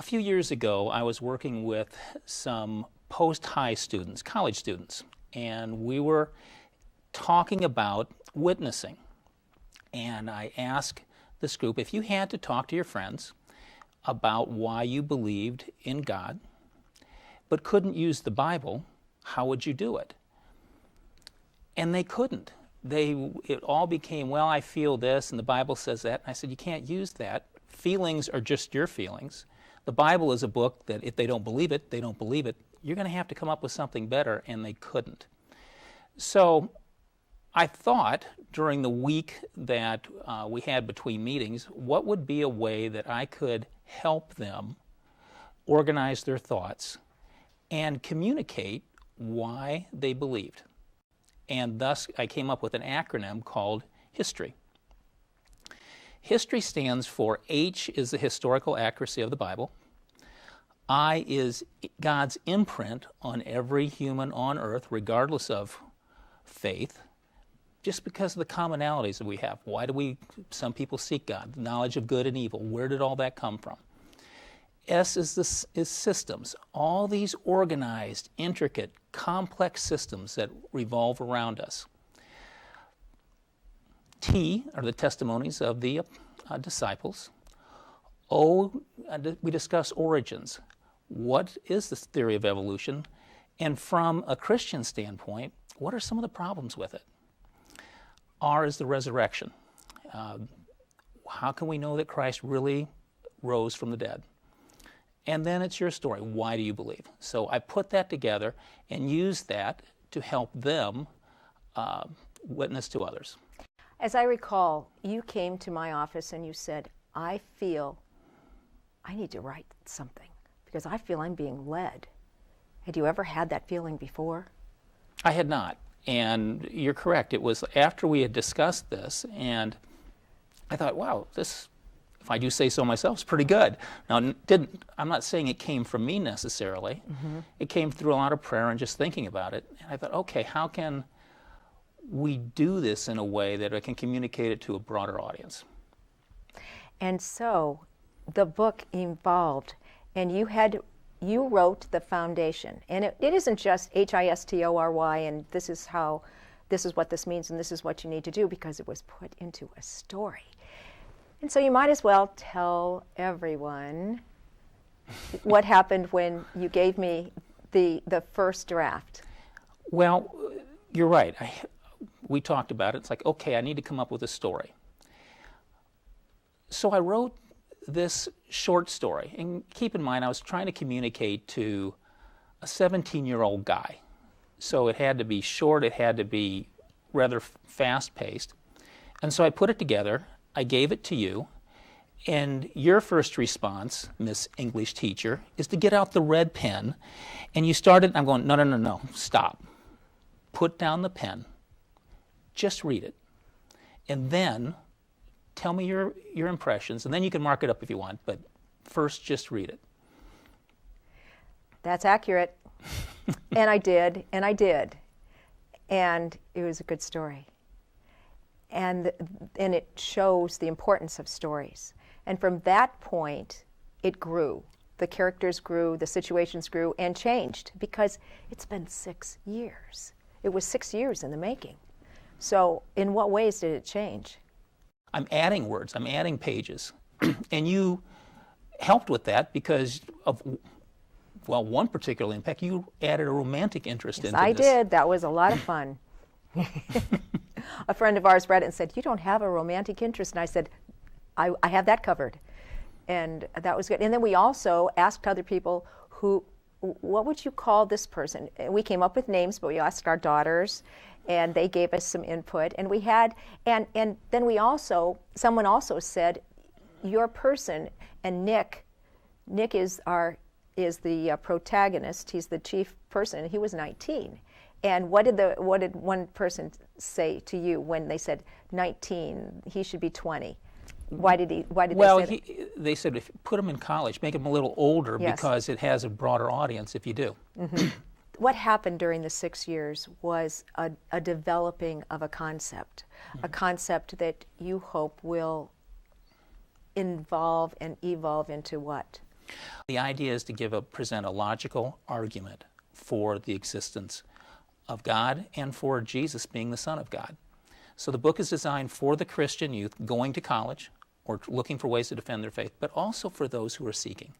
A few years ago, I was working with some post-high students, college students, and we were talking about witnessing. And I asked this group, if you had to talk to your friends about why you believed in God, but couldn't use the Bible, how would you do it? And they couldn't. It all became, well, I feel this, and the Bible says that. And I said, you can't use that. Feelings are just your feelings. The Bible is a book that if they don't believe it, they don't believe it. You're going to have to come up with something better, and they couldn't. So I thought during the week that we had between meetings, what would be a way that I could help them organize their thoughts and communicate why they believed. And thus I came up with an acronym called HISTORY. History stands for H is the historical accuracy of the Bible. I is God's imprint on every human on earth, regardless of faith, just because of the commonalities that we have. Why do some people seek God? Knowledge of good and evil. Where did all that come from? S is systems. All these organized, intricate, complex systems that revolve around us. T are the testimonies of the disciples. O, we discuss origins. What is the theory of evolution? And from a Christian standpoint, what are some of the problems with it? R is the resurrection. How can we know that Christ really rose from the dead? And then it's your story. Why do you believe? So I put that together and used that to help them witness to others. As I recall, you came to my office and you said, I feel I need to write something because I feel I'm being led. Had you ever had that feeling before? I had not. And you're correct. It was after we had discussed this, and I thought, wow, this, if I do say so myself, is pretty good. Now, I'm not saying it came from me necessarily. Mm-hmm. It came through a lot of prayer and just thinking about it. And I thought, okay, how can we do this in a way that I can communicate it to a broader audience? And so the book evolved, and you wrote the foundation. And it isn't just HISTORY and this is what this means and this is what you need to do, because it was put into a story. And so you might as well tell everyone what happened when you gave me the first draft. Well, you're right. We talked about it. It's like, okay, I need to come up with a story. So I wrote this short story. And keep in mind, I was trying to communicate to a 17-year-old guy. So it had to be short. It had to be rather fast-paced. And so I put it together. I gave it to you. And your first response, Miss English teacher, is to get out the red pen. And you started, I'm going, no, stop. Put down the pen. Just read it. And then tell me your impressions, and then you can mark it up if you want, but first just read it. That's accurate. And I did. And it was a good story. And it shows the importance of stories. And from that point, it grew. The characters grew, the situations grew, and changed, because it's been 6 years. It was 6 years in the making. So in what ways did it change? I'm adding words, I'm adding pages. And you helped with that because of, well, one particular impact, you added a romantic interest into this. I did. That was a lot of fun. A friend of ours read it and said, you don't have a romantic interest. And I said, I have that covered. And that was good. And then we also asked other people what would you call this person? And we came up with names, but we asked our daughters, and they gave us some input. And we had, and then someone also said, your person, and Nick is the protagonist. He's the chief person, and he was 19. And what did one person say to you when they said 19? He should be 20. Why did they say that? They said if put him in college, make him a little older, yes, because it has a broader audience if you do. Mm-hmm. What happened during the 6 years was a developing of a concept, mm-hmm, a concept that you hope will involve and evolve into what? The idea is to present a logical argument for the existence of God and for Jesus being the Son of God. So the book is designed for the Christian youth going to college or looking for ways to defend their faith, but also for those who are seeking.